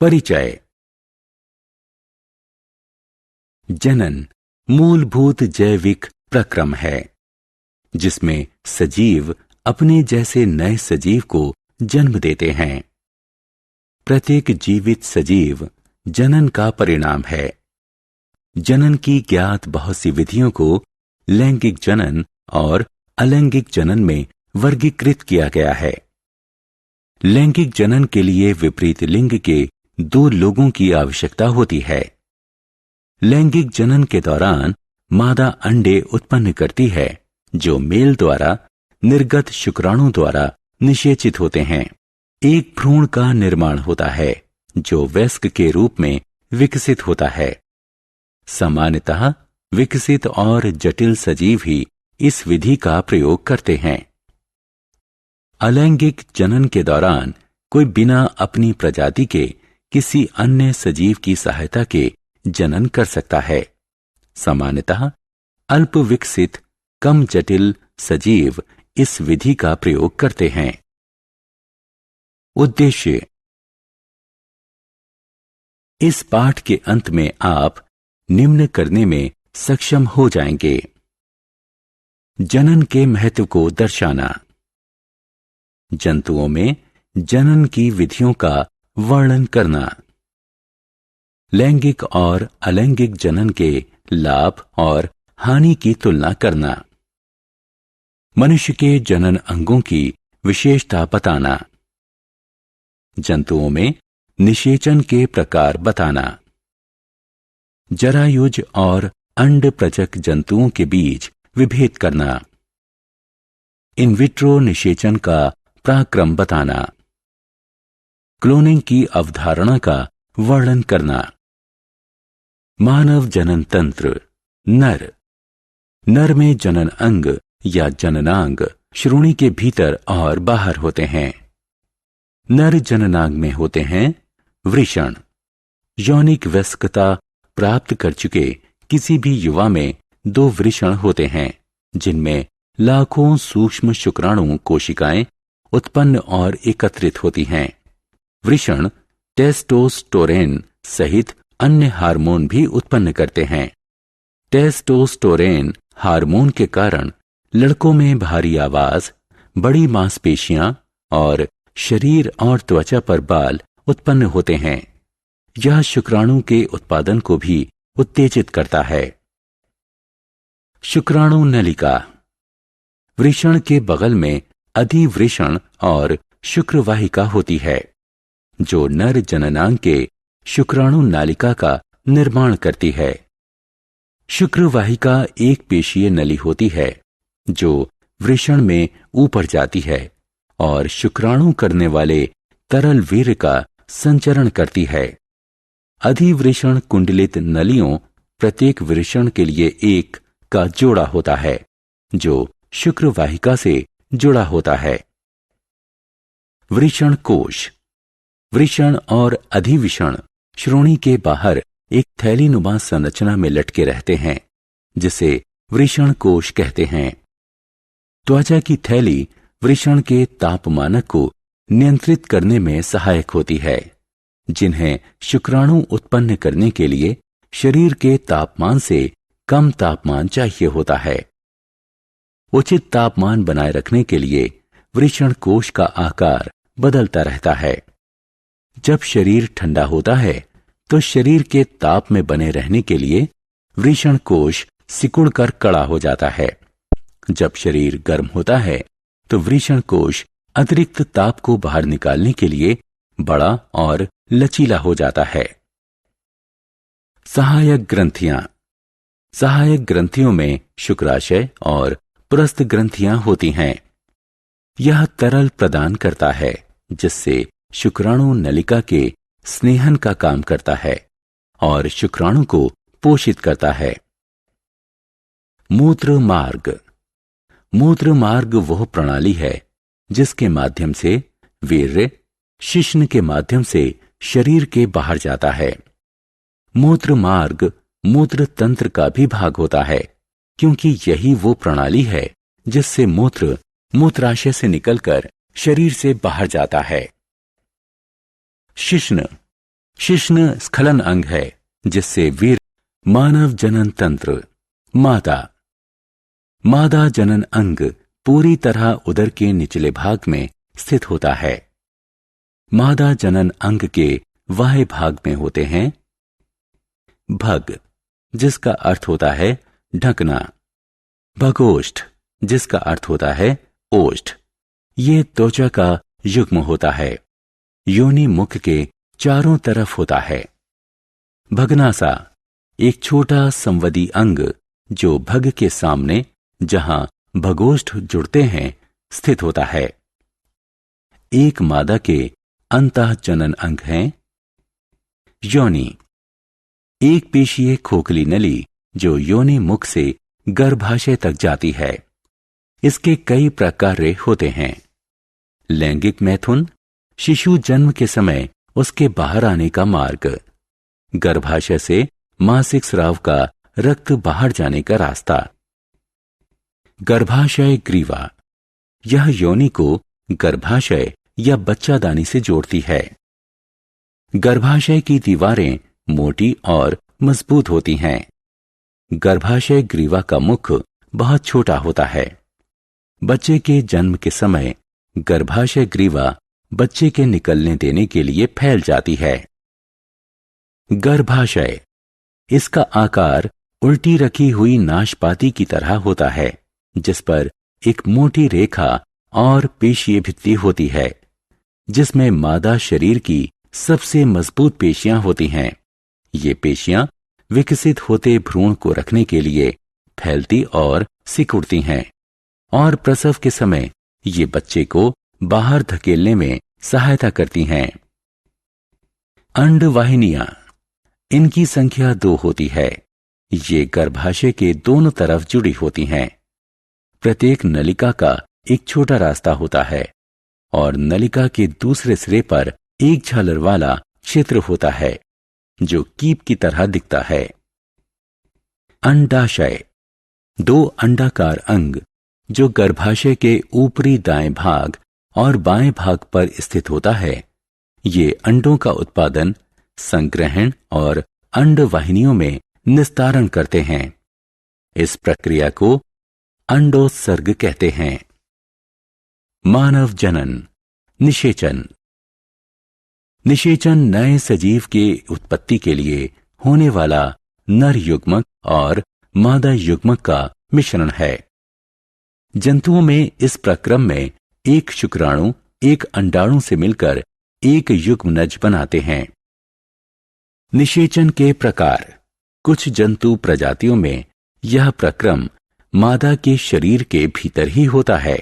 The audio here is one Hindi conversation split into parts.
परिचय। जनन मूलभूत जैविक प्रक्रम है जिसमें सजीव अपने जैसे नए सजीव को जन्म देते हैं। प्रत्येक जीवित सजीव जनन का परिणाम है। जनन की ज्ञात बहुत सी विधियों को लैंगिक जनन और अलैंगिक जनन में वर्गीकृत किया गया है। लैंगिक जनन के लिए विपरीत लिंग के दो लोगों की आवश्यकता होती है। लैंगिक जनन के दौरान मादा अंडे उत्पन्न करती है जो मेल द्वारा निर्गत शुक्राणु द्वारा निषेचित होते हैं। एक भ्रूण का निर्माण होता है जो वयस्क के रूप में विकसित होता है। सामान्यतः विकसित और जटिल सजीव ही इस विधि का प्रयोग करते हैं। अलैंगिक जनन के दौरान कोई बिना अपनी प्रजाति के किसी अन्य सजीव की सहायता के जनन कर सकता है। सामान्यतः अल्प विकसित कम जटिल सजीव इस विधि का प्रयोग करते हैं। उद्देश्य। इस पाठ के अंत में आप निम्न करने में सक्षम हो जाएंगे। जनन के महत्व को दर्शाना, जंतुओं में जनन की विधियों का वर्णन करना, लैंगिक और अलैंगिक जनन के लाभ और हानि की तुलना करना, मनुष्य के जनन अंगों की विशेषता बताना, जंतुओं में निषेचन के प्रकार बताना, जरायुज और अंडप्रजक जंतुओं के बीच विभेद करना, इन विट्रो निषेचन का पराक्रम बताना, क्लोनिंग की अवधारणा का वर्णन करना, मानव जनन तंत्र। नर में जनन अंग या जननांग श्रोणि के भीतर और बाहर होते हैं। नर जननांग में होते हैं वृषण। यौनिक वयस्कता प्राप्त कर चुके किसी भी युवा में दो वृषण होते हैं जिनमें लाखों सूक्ष्म शुक्राणु कोशिकाएं उत्पन्न और एकत्रित होती हैं। वृषण टेस्टोस्टेरोन सहित अन्य हार्मोन भी उत्पन्न करते हैं। टेस्टोस्टेरोन हार्मोन के कारण लड़कों में भारी आवाज, बड़ी मांसपेशियां और शरीर और त्वचा पर बाल उत्पन्न होते हैं। यह शुक्राणु के उत्पादन को भी उत्तेजित करता है। शुक्राणु नलिका। वृषण के बगल में अधिवृषण और शुक्रवाहिका होती है जो नर जननांग के शुक्राणु नालिका का निर्माण करती है। शुक्रवाहिका एक पेशीय नली होती है जो वृषण में ऊपर जाती है और शुक्राणु करने वाले तरल वीर्य का संचरण करती है। अधिवृषण कुंडलित नलियों प्रत्येक वृषण के लिए एक का जोड़ा होता है जो शुक्रवाहिका से जुड़ा होता है। वृषण कोश। वृषण और अधिवृषण श्रोणि के बाहर एक थैलीनुमा संरचना में लटके रहते हैं जिसे वृषण कोश कहते हैं। त्वचा की थैली वृषण के तापमानक को नियंत्रित करने में सहायक होती है जिन्हें शुक्राणु उत्पन्न करने के लिए शरीर के तापमान से कम तापमान चाहिए होता है। उचित तापमान बनाए रखने के लिए वृषण कोश का आकार बदलता रहता है। जब शरीर ठंडा होता है तो शरीर के ताप में बने रहने के लिए वृषण कोश सिकुड़कर कड़ा हो जाता है। जब शरीर गर्म होता है तो वृषण कोश अतिरिक्त ताप को बाहर निकालने के लिए बड़ा और लचीला हो जाता है। सहायक ग्रंथियां। सहायक ग्रंथियों में शुक्राशय और पुरस्थ ग्रंथियां होती हैं। यह तरल प्रदान करता है जिससे शुक्राणु नलिका के स्नेहन का काम करता है और शुक्राणु को पोषित करता है। मूत्र मार्ग। मूत्र मार्ग वह प्रणाली है जिसके माध्यम से वीर्य शिश्न के माध्यम से शरीर के बाहर जाता है। मूत्र मार्ग मूत्र तंत्र का भी भाग होता है क्योंकि यही वो प्रणाली है जिससे मूत्र मूत्राशय से निकलकर शरीर से बाहर जाता है। शिश्न शिश्न स्खलन अंग है जिससे वीर मानव जनन तंत्र मादा जनन अंग पूरी तरह उदर के निचले भाग में स्थित होता है। मादा जनन अंग के बाह्य भाग में होते हैं भग, जिसका अर्थ होता है ढकना, भगोष्ठ, जिसका अर्थ होता है ओष्ठ। ये त्वचा का युग्म होता है, योनि मुख के चारों तरफ होता है। भगनासा, एक छोटा संवदी अंग जो भग के सामने, जहां भगोष्ठ जुड़ते हैं, स्थित होता है। एक मादा के अंतः जनन अंग हैं योनि, एक पेशीय खोखली नली जो योनि मुख से गर्भाशय तक जाती है। इसके कई प्रकार होते हैं। लैंगिक मैथुन, शिशु जन्म के समय उसके बाहर आने का मार्ग, गर्भाशय से मासिक स्राव का रक्त बाहर जाने का रास्ता। गर्भाशय ग्रीवा, यह योनि को गर्भाशय या बच्चादानी से जोड़ती है। गर्भाशय की दीवारें मोटी और मजबूत होती हैं। गर्भाशय ग्रीवा का मुख बहुत छोटा होता है। बच्चे के जन्म के समय गर्भाशय ग्रीवा बच्चे के निकलने देने के लिए फैल जाती है। गर्भाशय, इसका आकार उल्टी रखी हुई नाशपाती की तरह होता है, जिस पर एक मोटी रेखा और पेशीय भित्ति होती है, जिसमें मादा शरीर की सबसे मजबूत पेशियां होती हैं। ये पेशियां विकसित होते भ्रूण को रखने के लिए फैलती और सिकुड़ती हैं और प्रसव के समय ये बच्चे को बाहर धकेलने में सहायता करती हैं। अंडवाहिनियां, इनकी संख्या 2 होती है। ये गर्भाशय के दोनों तरफ जुड़ी होती हैं। प्रत्येक नलिका का एक छोटा रास्ता होता है और नलिका के दूसरे सिरे पर एक झालर वाला क्षेत्र होता है जो कीप की तरह दिखता है। अंडाशय, 2 अंडाकार अंग जो गर्भाशय के ऊपरी दाएं भाग और बाएं भाग पर स्थित होता है। ये अंडों का उत्पादन, संग्रहण और अंडवाहिनियों में निस्तारण करते हैं। इस प्रक्रिया को अंडोत्सर्ग कहते हैं। मानव जनन, निषेचन। निषेचन नए सजीव के उत्पत्ति के लिए होने वाला नर युग्मक और मादा युग्मक का मिश्रण है। जंतुओं में इस प्रक्रम में एक शुक्राणु एक अंडाणु से मिलकर एक युग्मनज बनाते हैं। निषेचन के प्रकार, कुछ जंतु प्रजातियों में यह प्रक्रम मादा के शरीर के भीतर ही होता है।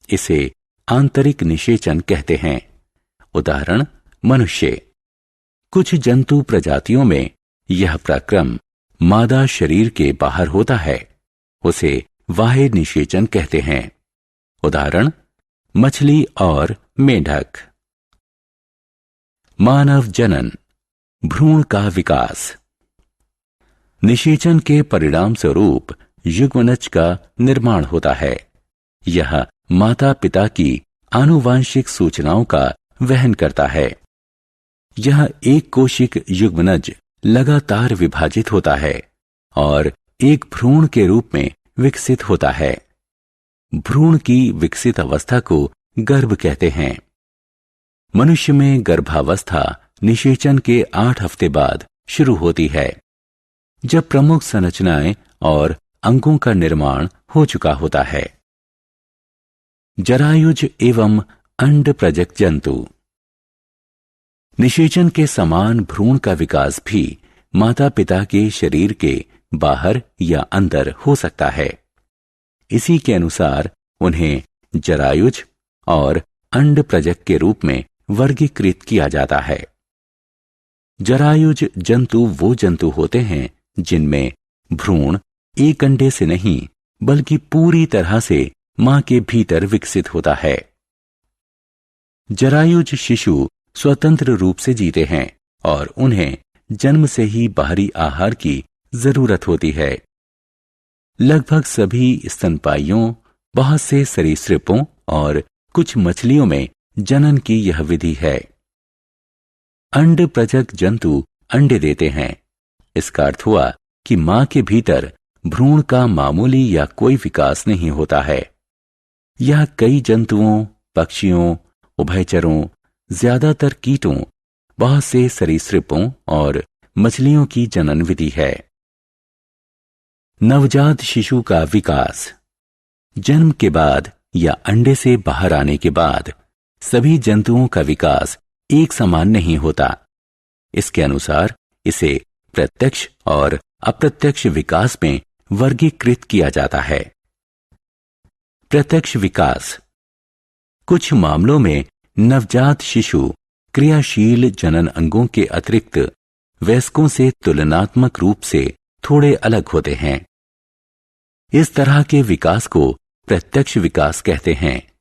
इसे आंतरिक निषेचन कहते हैं। उदाहरण मनुष्य। कुछ जंतु प्रजातियों में यह प्रक्रम मादा शरीर के बाहर होता है। उसे बाह्य निषेचन कहते हैं। उदाहरण मछली और मेंढक। मानव जनन, भ्रूण का विकास। निषेचन के परिणाम स्वरूप युग्मनज का निर्माण होता है। यह माता पिता की आनुवांशिक सूचनाओं का वहन करता है। यह एक कोशिक युग्मनज लगातार विभाजित होता है और एक भ्रूण के रूप में विकसित होता है। भ्रूण की विकसित अवस्था को गर्भ कहते हैं। मनुष्य में गर्भावस्था निषेचन के 8 हफ्ते बाद शुरू होती है, जब प्रमुख संरचनाएं और अंगों का निर्माण हो चुका होता है। जरायुज एवं अंड प्रजक जंतु। निषेचन के समान भ्रूण का विकास भी माता पिता के शरीर के बाहर या अंदर हो सकता है। इसी के अनुसार उन्हें जरायुज और अंड प्रजक के रूप में वर्गीकृत किया जाता है। जरायुज जंतु वो जंतु होते हैं जिनमें भ्रूण एक अंडे से नहीं बल्कि पूरी तरह से मां के भीतर विकसित होता है। जरायुज शिशु स्वतंत्र रूप से जीते हैं और उन्हें जन्म से ही बाहरी आहार की जरूरत होती है। लगभग सभी स्तनपायियों, बहुत से सरीसृपों और कुछ मछलियों में जनन की यह विधि है। अंड प्रजक जंतु अंडे देते हैं। इसका अर्थ हुआ कि मां के भीतर भ्रूण का मामूली या कोई विकास नहीं होता है। यह कई जंतुओं, पक्षियों, उभयचरों, ज्यादातर कीटों, बहुत से सरीसृपों और मछलियों की जनन विधि है। नवजात शिशु का विकास। जन्म के बाद या अंडे से बाहर आने के बाद सभी जंतुओं का विकास एक समान नहीं होता। इसके अनुसार इसे प्रत्यक्ष और अप्रत्यक्ष विकास में वर्गीकृत किया जाता है। प्रत्यक्ष विकास। कुछ मामलों में नवजात शिशु क्रियाशील जनन अंगों के अतिरिक्त वयस्कों से तुलनात्मक रूप से थोड़े अलग होते हैं। इस तरह के विकास को प्रत्यक्ष विकास कहते हैं।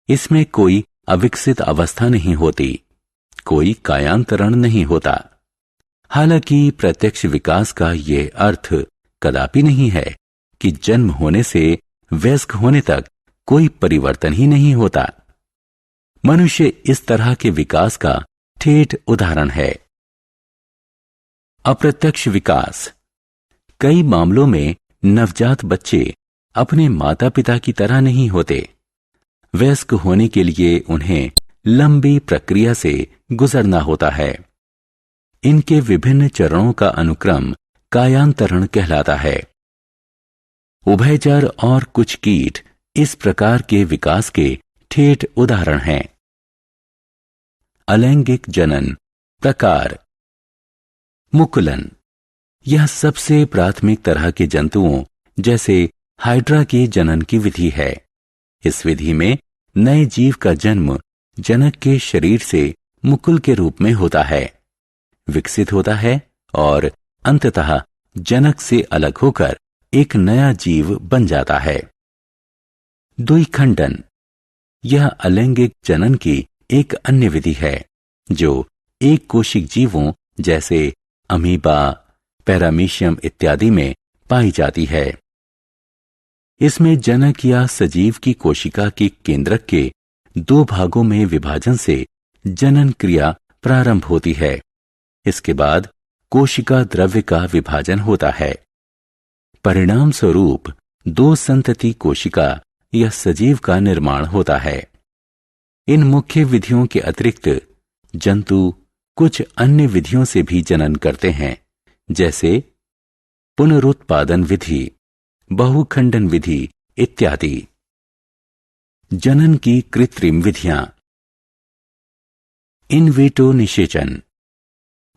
इसमें कोई अविकसित अवस्था नहीं होती, कोई कायांतरण नहीं होता। हालांकि प्रत्यक्ष विकास का यह अर्थ कदापि नहीं है कि जन्म होने से वयस्क होने तक कोई परिवर्तन ही नहीं होता। मनुष्य इस तरह के विकास का ठेठ उदाहरण है। अप्रत्यक्ष विकास। कई मामलों में नवजात बच्चे अपने माता पिता की तरह नहीं होते। वयस्क होने के लिए उन्हें लंबी प्रक्रिया से गुजरना होता है। इनके विभिन्न चरणों का अनुक्रम कायांतरण कहलाता है। उभयचर और कुछ कीट इस प्रकार के विकास के ठेठ उदाहरण हैं। अलैंगिक जनन प्रकार। मुकुलन। यह सबसे प्राथमिक तरह के जंतुओं जैसे हाइड्रा के जनन की विधि है। इस विधि में नए जीव का जन्म जनक के शरीर से मुकुल के रूप में होता है, विकसित होता है और अंततः जनक से अलग होकर एक नया जीव बन जाता है। द्विखंडन। यह अलैंगिक जनन की एक अन्य विधि है जो एक कोशिक जीवों जैसे अमीबा, पैरामीशियम इत्यादि में पाई जाती है। इसमें जनक या सजीव की कोशिका के केंद्रक के दो भागों में विभाजन से जनन क्रिया प्रारंभ होती है। इसके बाद कोशिका द्रव्य का विभाजन होता है। परिणाम स्वरूप दो संतति कोशिका या सजीव का निर्माण होता है। इन मुख्य विधियों के अतिरिक्त जंतु कुछ अन्य विधियों से भी जनन करते हैं, जैसे पुनरुत्पादन विधि, बहुखंडन विधि इत्यादि। जनन की कृत्रिम विधियां। इन विट्रो निषेचन।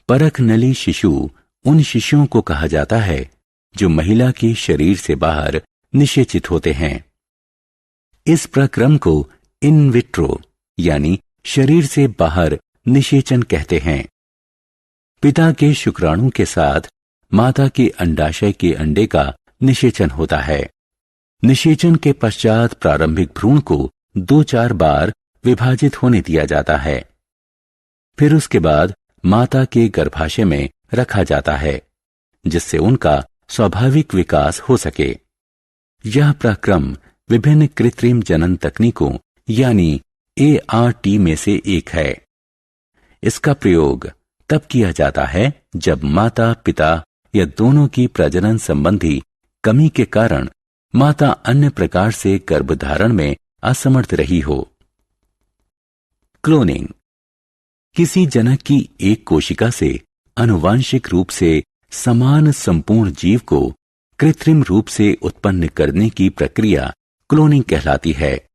परख नली शिशु उन शिशुओं को कहा जाता है जो महिला के शरीर से बाहर निषेचित होते हैं। इस प्रक्रम को इन विट्रो यानी शरीर से बाहर निषेचन कहते हैं। पिता के शुक्राणु के साथ माता के अंडाशय के अंडे का निषेचन होता है। निषेचन के पश्चात प्रारंभिक भ्रूण को 2-4 बार विभाजित होने दिया जाता है। फिर उसके बाद माता के गर्भाशय में रखा जाता है, जिससे उनका स्वाभाविक विकास हो सके। यह प्रक्रम विभिन्न कृत्रिम जनन तकनीकों यानी ART में से एक है। इसका प्रयोग तब किया जाता है जब माता पिता या दोनों की प्रजनन संबंधी कमी के कारण माता अन्य प्रकार से गर्भधारण में असमर्थ रही हो। क्लोनिंग। किसी जनक की एक कोशिका से आनुवांशिक रूप से समान संपूर्ण जीव को कृत्रिम रूप से उत्पन्न करने की प्रक्रिया क्लोनिंग कहलाती है।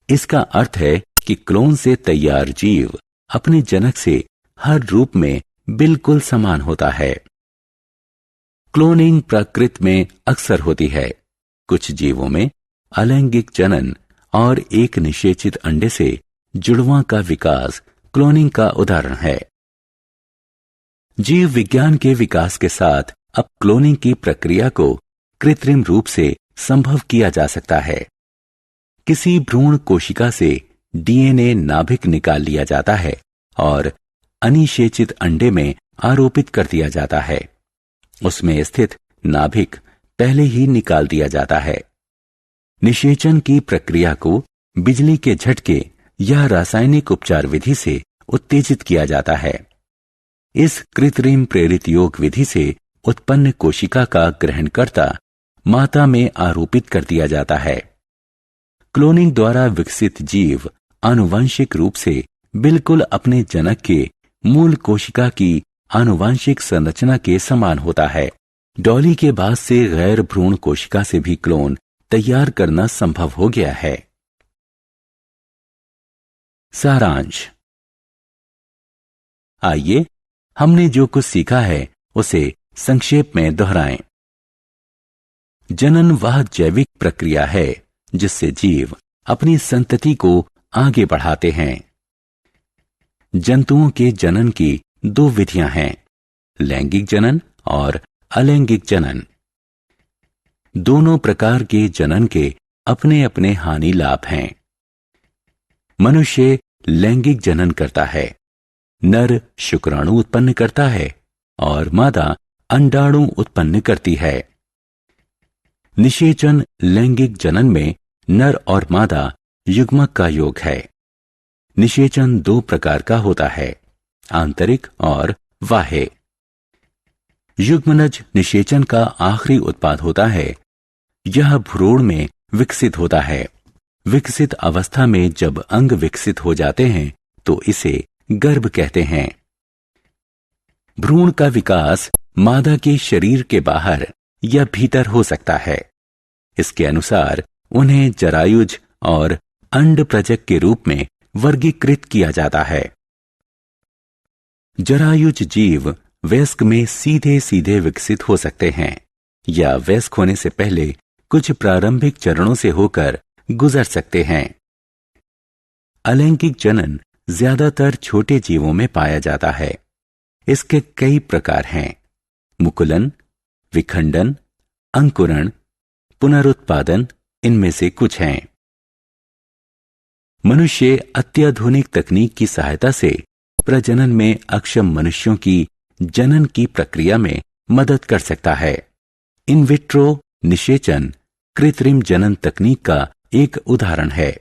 इसका अर्थ है कि क्लोन से तैयार जीव अपने जनक से हर रूप में बिल्कुल समान होता है। क्लोनिंग प्रकृति में अक्सर होती है। कुछ जीवों में अलैंगिक जनन और एक निषेचित अंडे से जुड़वां का विकास क्लोनिंग का उदाहरण है। जीव विज्ञान के विकास के साथ अब क्लोनिंग की प्रक्रिया को कृत्रिम रूप से संभव किया जा सकता है। किसी भ्रूण कोशिका से DNA नाभिक निकाल लिया जाता है और अनिषेचित अंडे में आरोपित कर दिया जाता है। उसमें स्थित नाभिक पहले ही निकाल दिया जाता है। निषेचन की प्रक्रिया को बिजली के झटके या रासायनिक उपचार विधि से उत्तेजित किया जाता है। इस कृत्रिम प्रेरित योग विधि से उत्पन्न कोशिका का ग्रहणकर्ता माता में आरोपित कर दिया जाता है। क्लोनिंग द्वारा विकसित जीव आनुवंशिक रूप से बिल्कुल अपने जनक के मूल कोशिका की आनुवंशिक संरचना के समान होता है। डॉली के बाद से गैर भ्रूण कोशिका से भी क्लोन तैयार करना संभव हो गया है। सारांश। आइए हमने जो कुछ सीखा है उसे संक्षेप में दोहराएं। जनन वह जैविक प्रक्रिया है जिससे जीव अपनी संतति को आगे बढ़ाते हैं। जंतुओं के जनन की दो विधियां हैं, लैंगिक जनन और अलैंगिक जनन। दोनों प्रकार के जनन के अपने अपने हानि लाभ हैं। मनुष्य लैंगिक जनन करता है। नर शुक्राणु उत्पन्न करता है और मादा अंडाणु उत्पन्न करती है। निषेचन लैंगिक जनन में नर और मादा युग्मक का योग है। निषेचन दो प्रकार का होता है, आंतरिक और बाह्य। युग्मनज निषेचन का आखिरी उत्पाद होता है। यह भ्रूण में विकसित होता है। विकसित अवस्था में जब अंग विकसित हो जाते हैं तो इसे गर्भ कहते हैं। भ्रूण का विकास मादा के शरीर के बाहर या भीतर हो सकता है। इसके अनुसार उन्हें जरायुज और अंडप्रजक के रूप में वर्गीकृत किया जाता है। जरायुज जीव वयस्क में सीधे सीधे विकसित हो सकते हैं या वयस्क होने से पहले कुछ प्रारंभिक चरणों से होकर गुजर सकते हैं। अलैंगिक जनन ज्यादातर छोटे जीवों में पाया जाता है। इसके कई प्रकार हैं, मुकुलन, विखंडन, अंकुरण, पुनरुत्पादन इनमें से कुछ हैं। मनुष्य अत्याधुनिक तकनीक की सहायता से प्रजनन में अक्षम मनुष्यों की जनन की प्रक्रिया में मदद कर सकता है। इन विट्रो निषेचन कृत्रिम जनन तकनीक का एक उदाहरण है।